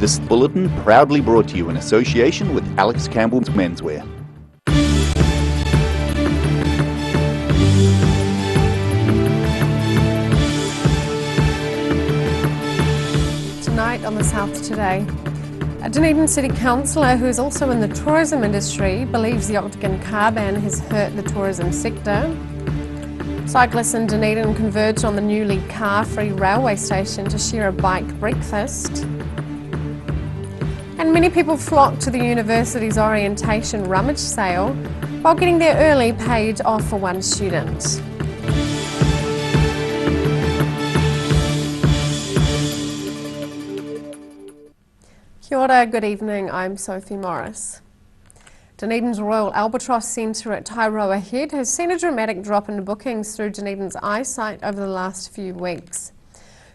This bulletin proudly brought to you in association with Alex Campbell's Menswear. Tonight on the South Today, a Dunedin City Councillor who is also in the tourism industry believes the Octagon car ban has hurt the tourism sector. Cyclists in Dunedin converged on the newly car-free railway station to share a bike breakfast. And many people flocked to the university's orientation rummage sale, while getting there early paid off for one student. Kia ora, good evening, I'm Sophie Morris. Dunedin's Royal Albatross Centre at Tairoa Head has seen a dramatic drop in bookings through Dunedin's eyesight over the last few weeks.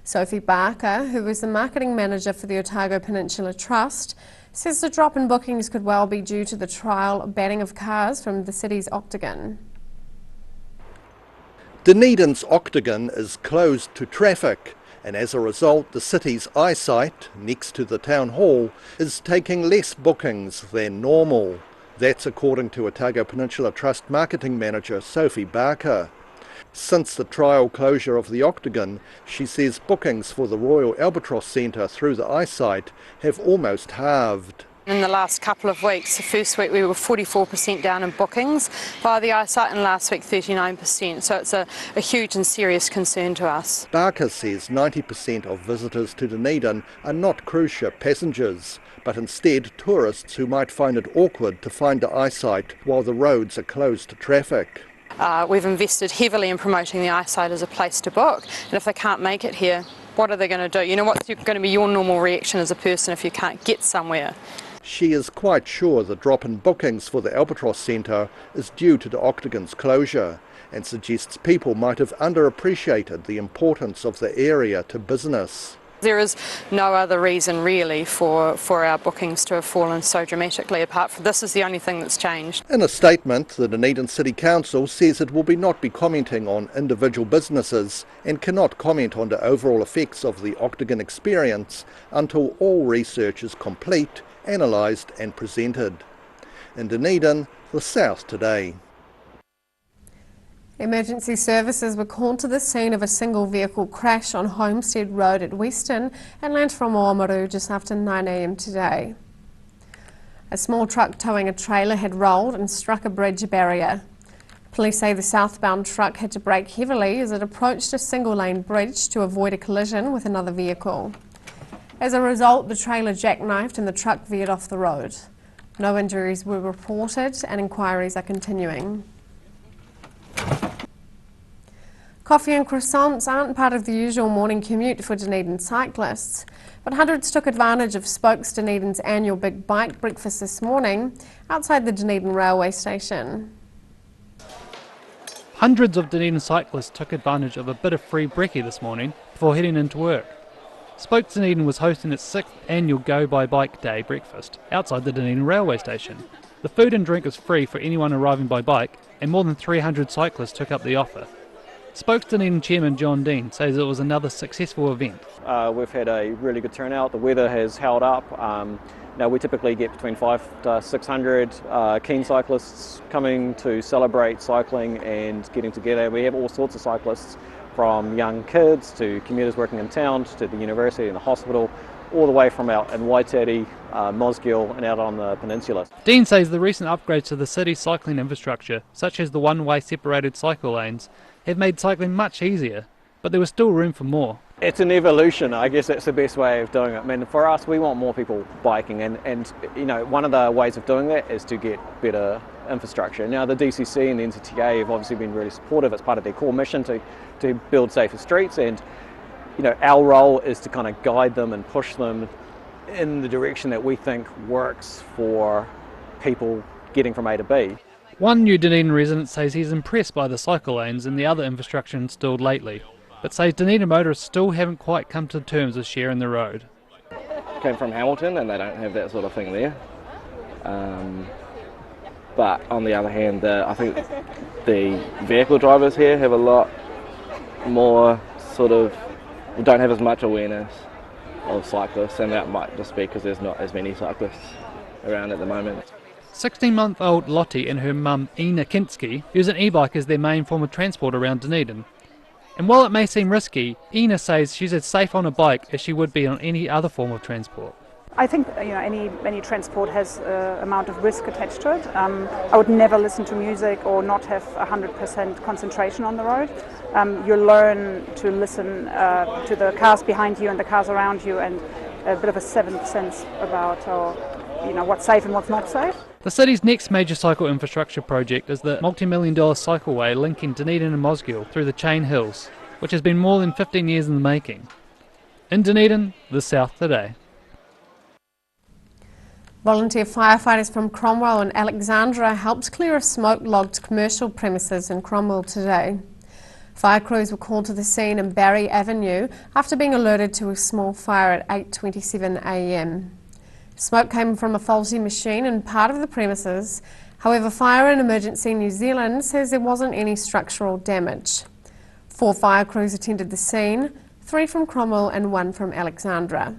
Sophie Barker, who is the marketing manager for the Otago Peninsula Trust, says the drop in bookings could well be due to the trial banning of cars from the city's Octagon. Dunedin's Octagon is closed to traffic, and as a result the city's eyesight, next to the town hall, is taking less bookings than normal. That's according to Otago Peninsula Trust marketing manager Sophie Barker. Since the trial closure of the Octagon, she says bookings for the Royal Albatross Centre through the eyesight have almost halved. In the last couple of weeks, the first week we were 44% down in bookings via the eyesight, and last week 39%, so it's a huge and serious concern to us. Barker says 90% of visitors to Dunedin are not cruise ship passengers, but instead tourists who might find it awkward to find the eyesight while the roads are closed to traffic. We've invested heavily in promoting the eyesight as a place to book, and if they can't make it here, what are they going to do? You know, what's going to be your normal reaction as a person if you can't get somewhere? She is quite sure the drop in bookings for the Albatross Centre is due to the Octagon's closure, and suggests people might have underappreciated the importance of the area to business. There is no other reason really for our bookings to have fallen so dramatically, apart from this is the only thing that's changed. In a statement, the Dunedin City Council says it will not be commenting on individual businesses and cannot comment on the overall effects of the Octagon experience until all research is complete, analysed and presented. In Dunedin, the South Today. Emergency services were called to the scene of a single vehicle crash on Homestead Road at Western and land from Oamaru just after 9 a.m. today. A small truck towing a trailer had rolled and struck a bridge barrier. Police say the southbound truck had to brake heavily as it approached a single-lane bridge to avoid a collision with another vehicle. As a result, the trailer jackknifed and the truck veered off the road. No injuries were reported and inquiries are continuing. Coffee and croissants aren't part of the usual morning commute for Dunedin cyclists, but hundreds took advantage of Spokes Dunedin's annual big bike breakfast this morning outside the Dunedin railway station. Hundreds of Dunedin cyclists took advantage of a bit of free brekkie this morning before heading into work. Spokes Dunedin was hosting its 6th annual Go by Bike Day breakfast outside the Dunedin railway station. The food and drink is free for anyone arriving by bike, and more than 300 cyclists took up the offer. Spokes Dunedin Chairman John Dean says it was another successful event. We've had a really good turnout. The weather has held up. Now we typically get between 500 to 600 keen cyclists coming to celebrate cycling and getting together. We have all sorts of cyclists, from young kids to commuters working in town to the university and the hospital, all the way from out in Waiteri, Mosgiel and out on the peninsula. Dean says the recent upgrades to the city's cycling infrastructure, such as the one-way separated cycle lanes, have made cycling much easier, but there was still room for more. It's an evolution, I guess that's the best way of doing it. I mean, for us, we want more people biking, and you know, one of the ways of doing that is to get better infrastructure. Now, the DCC and the NZTA have obviously been really supportive. It's part of their core mission to build safer streets, and you know, our role is to kind of guide them and push them in the direction that we think works for people getting from A to B. One new Dunedin resident says he's impressed by the cycle lanes and the other infrastructure installed lately, but says Dunedin motorists still haven't quite come to terms with sharing the road. Came from Hamilton and they don't have that sort of thing there. But on the other hand, I think the vehicle drivers here have a lot more don't have as much awareness of cyclists, and that might just be because there's not as many cyclists around at the moment. 16-month-old Lottie and her mum Ina Kinski use an e-bike as their main form of transport around Dunedin. And while it may seem risky, Ina says she's as safe on a bike as she would be on any other form of transport. I think any transport has an amount of risk attached to it. I would never listen to music or not have 100% concentration on the road. You learn to listen to the cars behind you and the cars around you, and a bit of a seventh sense about what's safe and what's not safe. The city's next major cycle infrastructure project is the multi-million-dollar cycleway linking Dunedin and Mosgiel through the Chain Hills, which has been more than 15 years in the making. In Dunedin, the South Today. Volunteer firefighters from Cromwell and Alexandra helped clear a smoke-logged commercial premises in Cromwell today. Fire crews were called to the scene in Barry Avenue after being alerted to a small fire at 8:27 a.m. Smoke came from a faulty machine in part of the premises. However, Fire and Emergency New Zealand says there wasn't any structural damage. 4 fire crews attended the scene, 3 from Cromwell and 1 from Alexandra.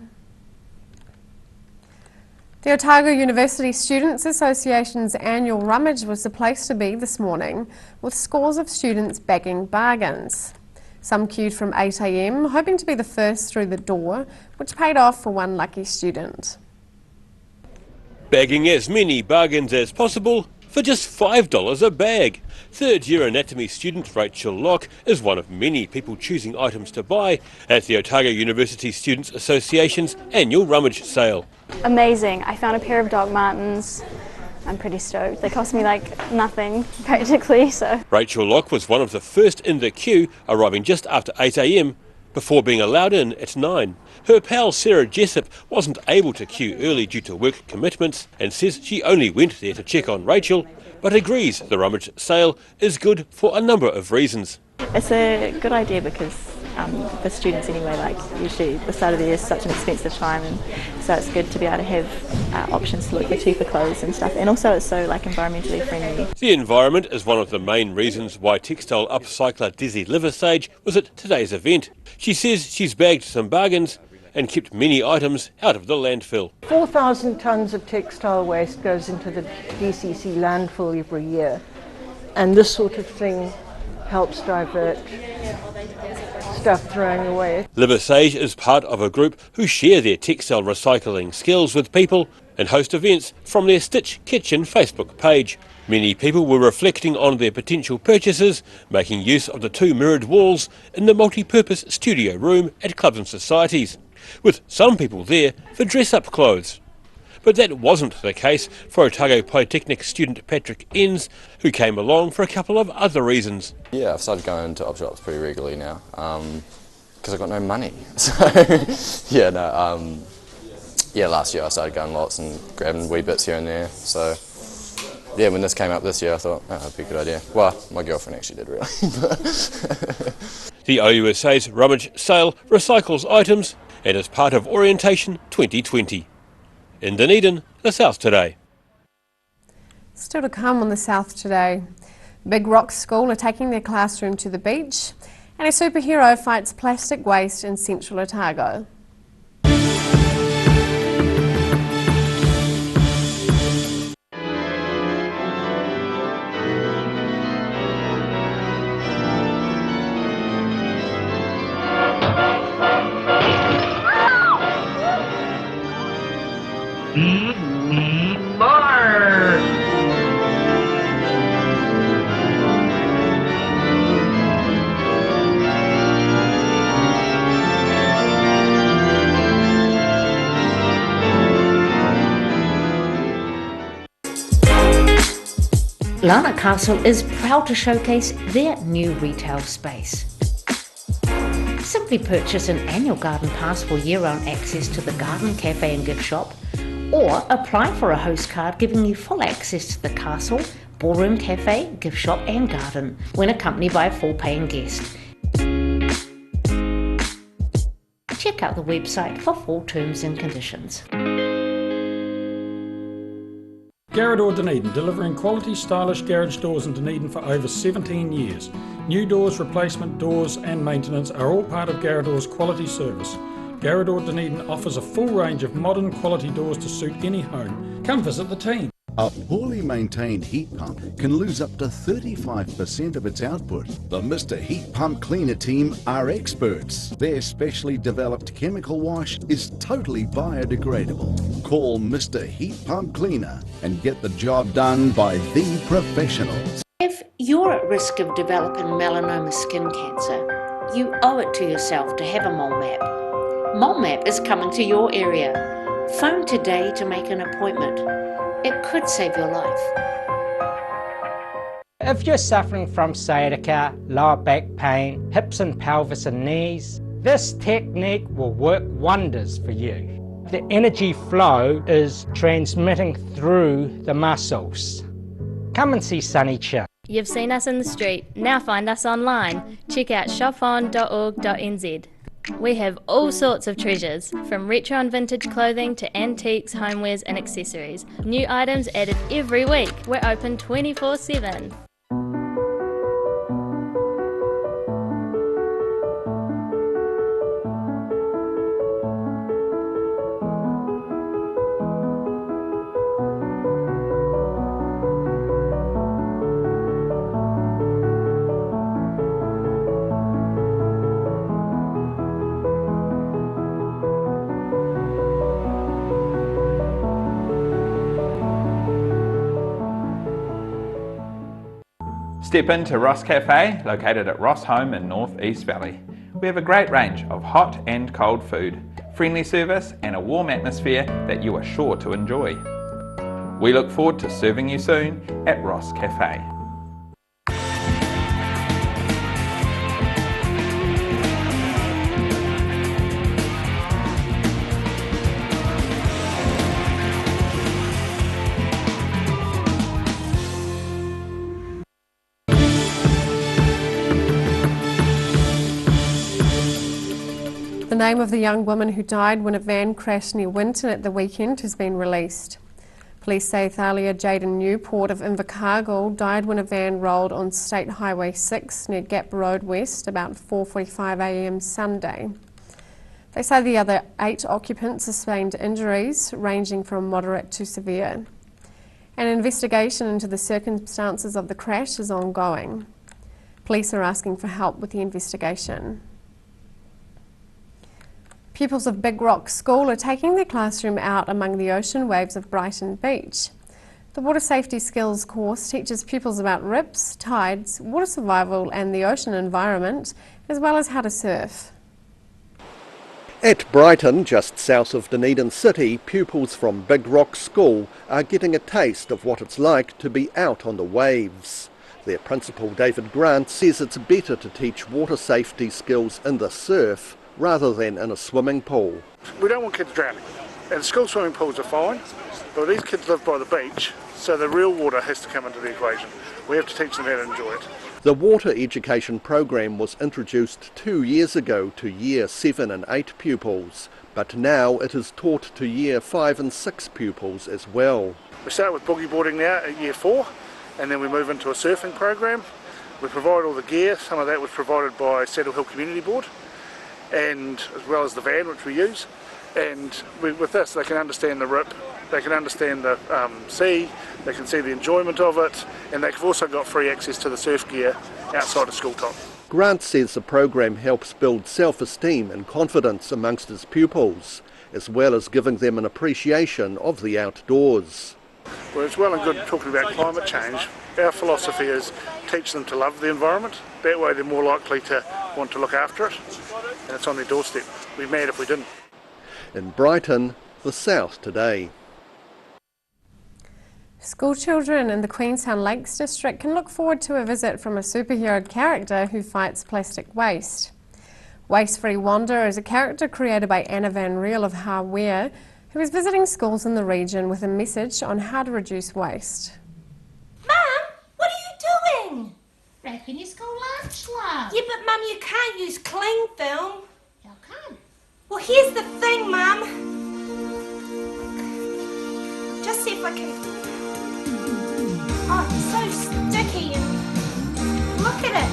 The Otago University Students Association's annual rummage was the place to be this morning, with scores of students bagging bargains. Some queued from 8 a.m, hoping to be the first through the door, which paid off for one lucky student. Bagging as many bargains as possible for just $5 a bag. Third-year anatomy student Rachel Locke is one of many people choosing items to buy at the Otago University Students Association's annual rummage sale. Amazing. I found a pair of Doc Martens. I'm pretty stoked. They cost me like nothing practically, so. Rachel Locke was one of the first in the queue, arriving just after 8 a.m. before being allowed in at 9. Her pal Sarah Jessup wasn't able to queue early due to work commitments and says she only went there to check on Rachel, but agrees the rummage sale is good for a number of reasons. It's a good idea because for students anyway, like usually the start of the year is such an expensive time, and so it's good to be able to have options to look for cheaper clothes and stuff, and also it's so like environmentally friendly. The environment is one of the main reasons why textile upcycler Desi Liversage was at today's event. She says she's bagged some bargains and kept many items out of the landfill. 4,000 tonnes of textile waste goes into the DCC landfill every year, and this sort of thing helps divert stuff throwing away. Liversage is part of a group who share their textile recycling skills with people and host events from their Stitch Kitchen Facebook page. Many people were reflecting on their potential purchases, making use of the 2 mirrored walls in the multi-purpose studio room at clubs and societies, with some people there for dress-up clothes. But that wasn't the case for Otago Polytechnic student Patrick Enns, who came along for a couple of other reasons. Yeah, I've started going to op shops pretty regularly now, because I've got no money. So, last year I started going lots and grabbing wee bits here and there. So, yeah, when this came up this year I thought, oh, that'd be a good idea. Well, my girlfriend actually did, really. The OUSA's rummage sale recycles items and is part of Orientation 2020. In Dunedin, the South Today. Still to come on the South Today. Big Rock School are taking their classroom to the beach, and a superhero fights plastic waste in central Otago. Lana Castle is proud to showcase their new retail space. Simply purchase an annual garden pass for year-round access to the garden, cafe and gift shop, or apply for a host card giving you full access to the castle, ballroom, cafe, gift shop and garden when accompanied by a full paying guest. Check out the website for full terms and conditions. Garrador Dunedin, delivering quality stylish garage doors in Dunedin for over 17 years. New doors, replacement doors and maintenance are all part of Garrador's quality service. Garrador Dunedin offers a full range of modern quality doors to suit any home. Come visit the team. A poorly maintained heat pump can lose up to 35% of its output. The Mr. Heat Pump Cleaner team are experts. Their specially developed chemical wash is totally biodegradable. Call Mr. Heat Pump Cleaner and get the job done by the professionals. If you're at risk of developing melanoma skin cancer, you owe it to yourself to have a mole map. Mole map is coming to your area. Phone today to make an appointment. It could save your life. If you're suffering from sciatica, lower back pain, hips and pelvis and knees, this technique will work wonders for you. The energy flow is transmitting through the muscles. Come and see Sunny Chin. You've seen us in the street, now find us online. Check out shopon.org.nz. We have all sorts of treasures, from retro and vintage clothing to antiques, homewares and accessories. New items added every week. We're open 24/7. Step into Ross Cafe, located at Ross Home in North East Valley. We have a great range of hot and cold food, friendly service and a warm atmosphere that you are sure to enjoy. We look forward to serving you soon at Ross Cafe. The name of the young woman who died when a van crashed near Winton at the weekend has been released. Police say Thalia Jaden Newport of Invercargill died when a van rolled on State Highway 6 near Gap Road West about 4:45 a.m. Sunday. They say the other 8 occupants sustained injuries ranging from moderate to severe. An investigation into the circumstances of the crash is ongoing. Police are asking for help with the investigation. Pupils of Big Rock School are taking their classroom out among the ocean waves of Brighton Beach. The water safety skills course teaches pupils about rips, tides, water survival and the ocean environment, as well as how to surf. At Brighton, just south of Dunedin City, pupils from Big Rock School are getting a taste of what it's like to be out on the waves. Their principal, David Grant, says it's better to teach water safety skills in the surf rather than in a swimming pool. We don't want kids drowning, and school swimming pools are fine, but these kids live by the beach, so the real water has to come into the equation. We have to teach them how to enjoy it. The water education program was introduced 2 years ago to year 7 and 8 pupils, but now it is taught to year 5 and 6 pupils as well. We start with boogie boarding now at year 4, and then we move into a surfing program. We provide all the gear. Some of that was provided by Saddle Hill Community Board, and as well as the van which we use. And with this they can understand the rip, they can understand the sea, they can see the enjoyment of it, and they've also got free access to the surf gear outside of school time. Grant says the program helps build self-esteem and confidence amongst his pupils, as well as giving them an appreciation of the outdoors. Well, it's well and good talking about climate change. Our philosophy is teach them to love the environment. That way they're more likely to want to look after it, and it's on their doorstep. We'd be mad if we didn't. In Brighton, the South Today. School children in the Queenstown Lakes District can look forward to a visit from a superhero character who fights plastic waste. Waste Free Wander is a character created by Anna Van Riel of Hawea, who is visiting schools in the region with a message on how to reduce waste. Mum, what are you doing? Wrapping your school lunch, love. Yeah, but Mum, you can't use cling film. How come? Well, here's the thing, Mum. Just see if I can... Oh, it's so sticky and... Look at it.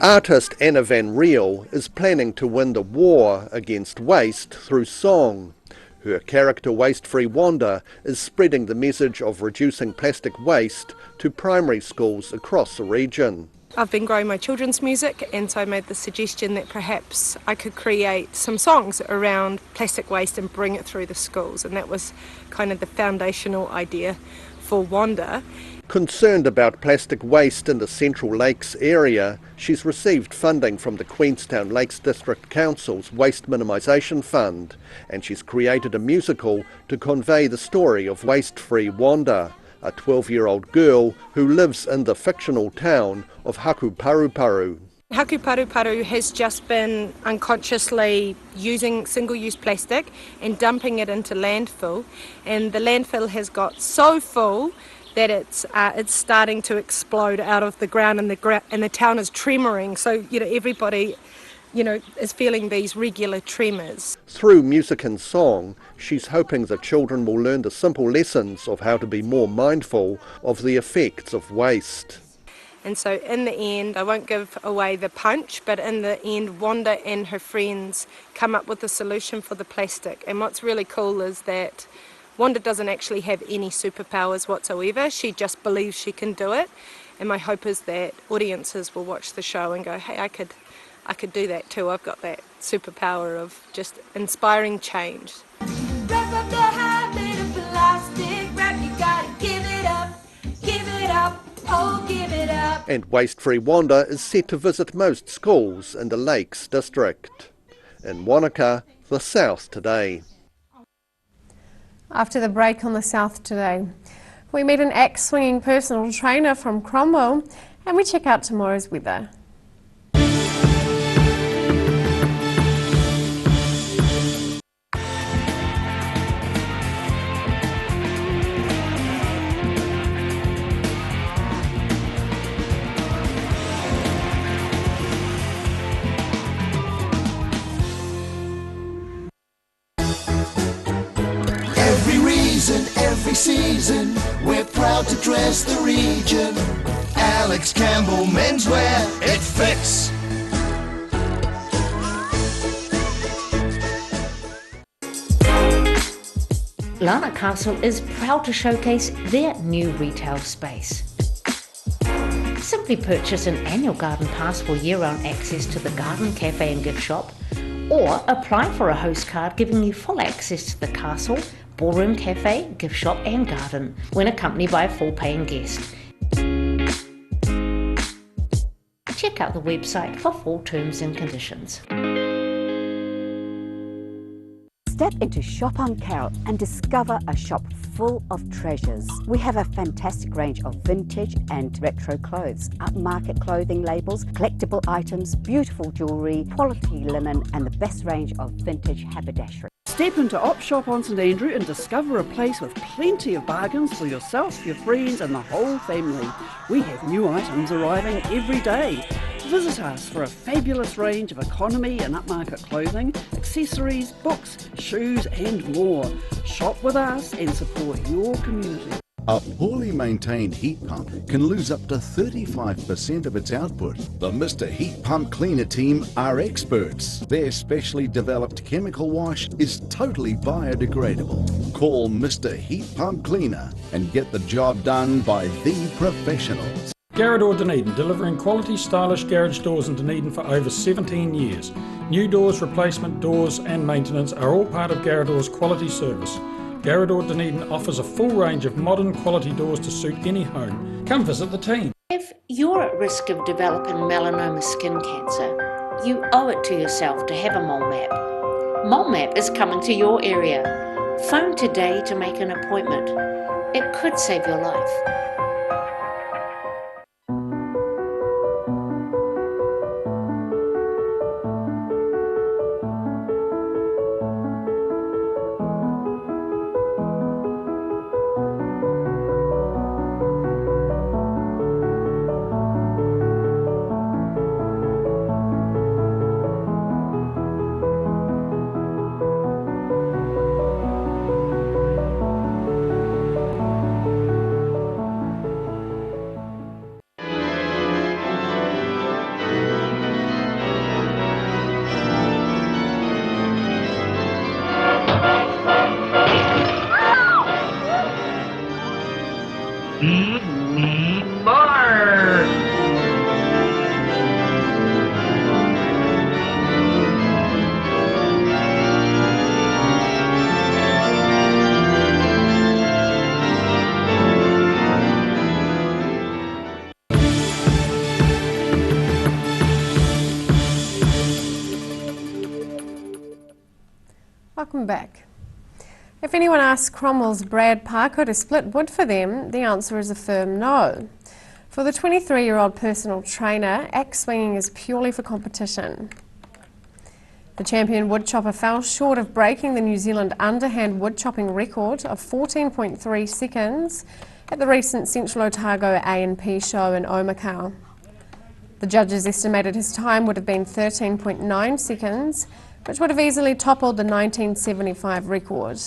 Artist Anna Van Riel is planning to win the war against waste through song. Her character Waste-Free Wanda is spreading the message of reducing plastic waste to primary schools across the region. I've been growing my children's music, and so I made the suggestion that perhaps I could create some songs around plastic waste and bring it through the schools, and that was kind of the foundational idea for Wanda. Concerned about plastic waste in the Central Lakes area, she's received funding from the Queenstown Lakes District Council's Waste Minimisation Fund, and she's created a musical to convey the story of Waste-Free Wanda, a 12-year-old girl who lives in the fictional town of Hakuparuparu. Hakuparuparu has just been unconsciously using single-use plastic and dumping it into landfill, and the landfill has got so full that it's starting to explode out of the ground, and the town is tremoring. So everybody is feeling these regular tremors. Through music and song, she's hoping the children will learn the simple lessons of how to be more mindful of the effects of waste. And so in the end, I won't give away the punch, but in the end, Wanda and her friends come up with a solution for the plastic. And what's really cool is that Wanda doesn't actually have any superpowers whatsoever. She just believes she can do it. And my hope is that audiences will watch the show and go, hey, I could do that too. I've got that superpower of just inspiring change. Wrap up the habit of plastic wrap, you gotta give it up, oh give it up. And Waste-Free Wanda is set to visit most schools in the Lakes District. In Wanaka, the South Today. After the break on the South Today, we meet an axe-swinging personal trainer from Cromwell and we check out tomorrow's weather. Every season, we're proud to dress the region. Alex Campbell Menswear, it fits. Lana Castle is proud to showcase their new retail space. Simply purchase an annual garden pass for year-round access to the garden, cafe and gift shop, or apply for a host card giving you full access to the castle, ballroom, cafe, gift shop and garden when accompanied by a full paying guest. Check out the website for full terms and conditions. Step into Shop on Carrot and discover a shop full of treasures. We have a fantastic range of vintage and retro clothes, upmarket clothing labels, collectible items, beautiful jewellery, quality linen and the best range of vintage haberdashery. Step into Op Shop on St Andrew and discover a place with plenty of bargains for yourself, your friends and the whole family. We have new items arriving every day. Visit us for a fabulous range of economy and upmarket clothing, accessories, books, shoes and more. Shop with us and support your community. A poorly maintained heat pump can lose up to 35% of its output. The Mr. Heat Pump Cleaner team are experts. Their specially developed chemical wash is totally biodegradable. Call Mr. Heat Pump Cleaner and get the job done by the professionals. Garrador Dunedin, delivering quality, stylish garage doors in Dunedin for over 17 years. New doors, replacement doors and maintenance are all part of Garrador's quality service. Garrador Dunedin offers a full range of modern quality doors to suit any home. Come visit the team. If you're at risk of developing melanoma skin cancer, you owe it to yourself to have a mole map. Mole map is coming to your area. Phone today to make an appointment. It could save your life. Welcome back. If anyone asks Cromwell's Brad Parker to split wood for them, the answer is a firm no. For the 23-year-old personal trainer, axe swinging is purely for competition. The champion woodchopper fell short of breaking the New Zealand underhand woodchopping record of 14.3 seconds at the recent Central Otago A&P show in Omakau. The judges estimated his time would have been 13.9 seconds, which would have easily toppled the 1975 record.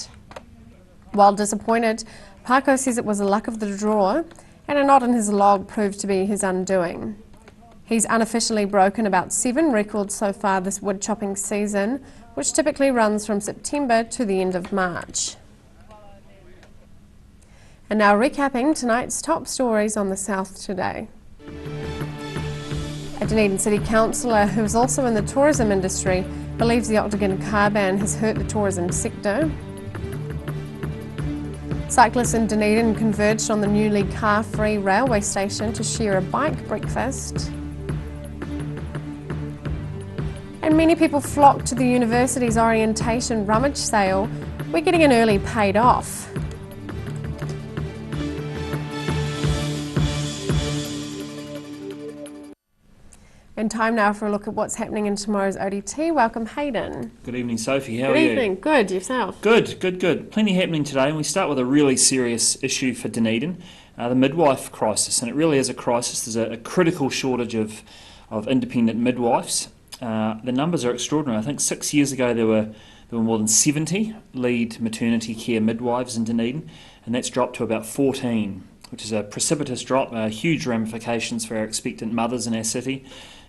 While disappointed, Parko says it was the luck of the draw, and a knot in his log proved to be his undoing. He's unofficially broken about 7 records so far this woodchopping season, which typically runs from September to the end of March. And now recapping tonight's top stories on the South today. A Dunedin City Councillor who is also in the tourism industry believes the Octagon car ban has hurt the tourism sector. Cyclists in Dunedin converged on the newly car-free railway station to share a bike breakfast. And many people flocked to the university's orientation rummage sale. We're getting an early paid off. And time now for a look at what's happening in tomorrow's ODT. Welcome, Hayden. Good evening, Sophie. How are Good you? evening. Good. Yourself? Good. Plenty happening today, and we start with a really serious issue for Dunedin, the midwife crisis. And it really is a crisis. There's a critical shortage of independent midwives. The numbers are extraordinary. I think 6 years ago there were more than 70 lead maternity care midwives in Dunedin, and that's dropped to about 14, which is a precipitous drop, huge ramifications for our expectant mothers in our city.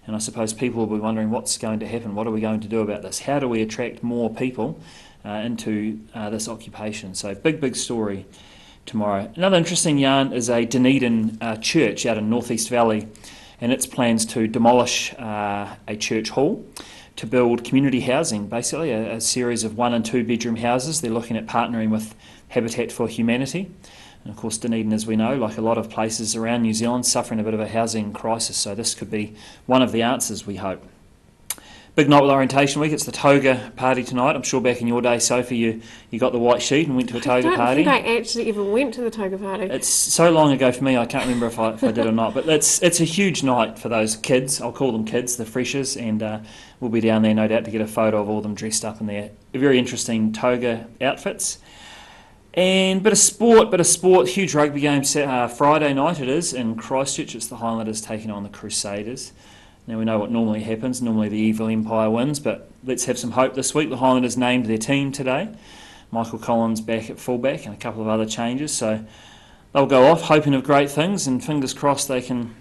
And I suppose people will be wondering what's going to happen, what are we going to do about this? How do we attract more people into this occupation? So big story tomorrow. Another interesting yarn is a Dunedin church out in North East Valley and its plans to demolish a church hall to build community housing, basically a series of 1 and 2 bedroom houses. They're looking at partnering with Habitat for Humanity. And of course Dunedin, as we know, like a lot of places around New Zealand, suffering a bit of a housing crisis, so this could be one of the answers, we hope. Big night with Orientation Week. It's the toga party tonight. I'm sure back in your day, Sophie, you got the white sheet and went to a toga party. I don't think I actually ever went to the toga party. It's so long ago for me, I can't remember if I did or not. But it's a huge night for those kids. I'll call them kids, the freshers, and we'll be down there, no doubt, to get a photo of all of them dressed up in their very interesting toga outfits. And bit of sport, huge rugby game Friday night it is in Christchurch. It's the Highlanders taking on the Crusaders. Now we know what normally happens, normally the evil empire wins, but let's have some hope this week. The Highlanders named their team today. Michael Collins back at fullback and a couple of other changes, so they'll go off hoping of great things, and fingers crossed they can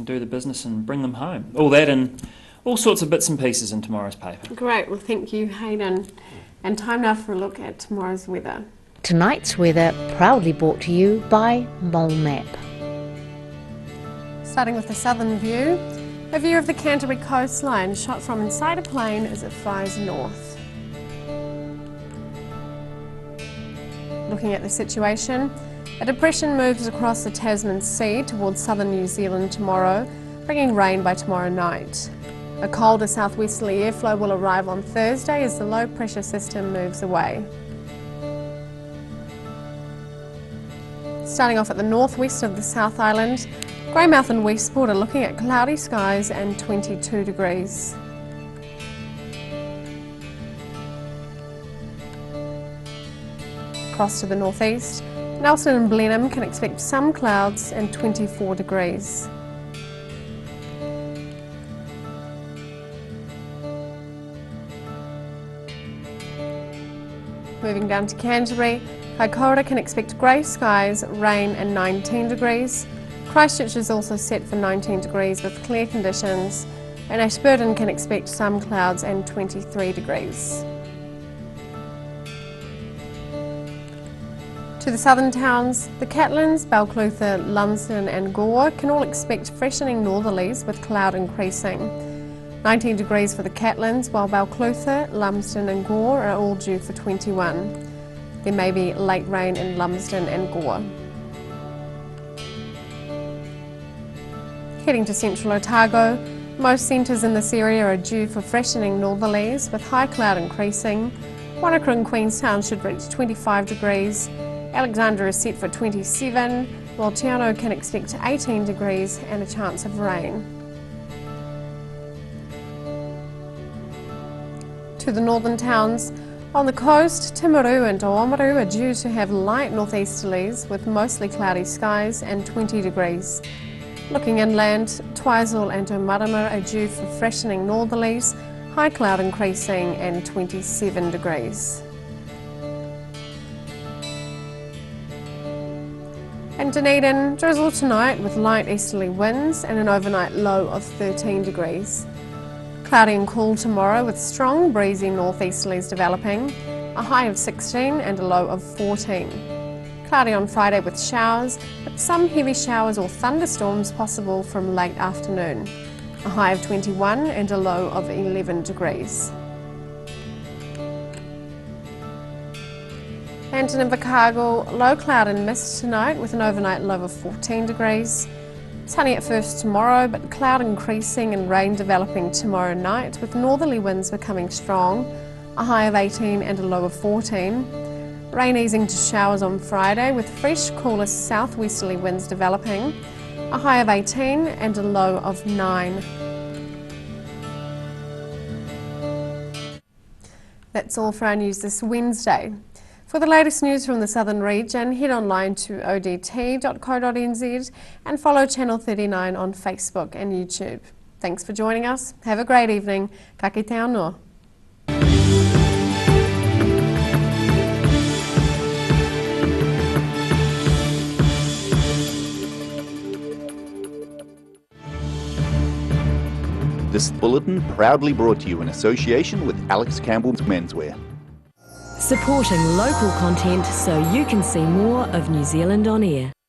do the business and bring them home. All that and all sorts of bits and pieces in tomorrow's paper. Great, well thank you, Hayden. And time now for a look at tomorrow's weather. Tonight's weather proudly brought to you by Mole Map. Starting with the southern view, a view of the Canterbury coastline shot from inside a plane as it flies north. Looking at the situation, a depression moves across the Tasman Sea towards southern New Zealand tomorrow, bringing rain by tomorrow night. A colder southwesterly airflow will arrive on Thursday as the low pressure system moves away. Starting off at the northwest of the South Island, Greymouth and Westport are looking at cloudy skies and 22 degrees. Across to the northeast, Nelson and Blenheim can expect some clouds and 24 degrees. Moving down to Canterbury, Kaikoura can expect grey skies, rain and 19 degrees. Christchurch is also set for 19 degrees with clear conditions, and Ashburton can expect some clouds and 23 degrees. To the southern towns, the Catlins, Balclutha, Lumsden and Gore can all expect freshening northerlies with cloud increasing. 19 degrees for the Catlins, while Balclutha, Lumsden and Gore are all due for 21. There may be late rain in Lumsden and Gore. Heading to central Otago, most centres in this area are due for freshening northerlies with high cloud increasing. Wanaka and Queenstown should reach 25 degrees. Alexandra is set for 27, while Te Anau can expect 18 degrees and a chance of rain. To the northern towns, on the coast, Timaru and Oamaru are due to have light northeasterlies with mostly cloudy skies and 20 degrees. Looking inland, Twizel and Omarama are due for freshening northerlies, high cloud increasing and 27 degrees. In Dunedin, drizzle tonight with light easterly winds and an overnight low of 13 degrees. Cloudy and cool tomorrow with strong breezy northeasterlies developing, a high of 16 and a low of 14. Cloudy on Friday with showers, but some heavy showers or thunderstorms possible from late afternoon. A high of 21 and a low of 11 degrees. And in Invercargill, low cloud and mist tonight with an overnight low of 14 degrees. Sunny at first tomorrow, but cloud increasing and rain developing tomorrow night with northerly winds becoming strong, a high of 18 and a low of 14. Rain easing to showers on Friday with fresh, cooler southwesterly winds developing, a high of 18 and a low of 9. That's all for our news this Wednesday. For the latest news from the southern region, head online to odt.co.nz and follow Channel 39 on Facebook and YouTube. Thanks for joining us. Have a great evening. Ka kite anō. This bulletin proudly brought to you in association with Alex Campbell's Menswear. Supporting local content so you can see more of New Zealand on air.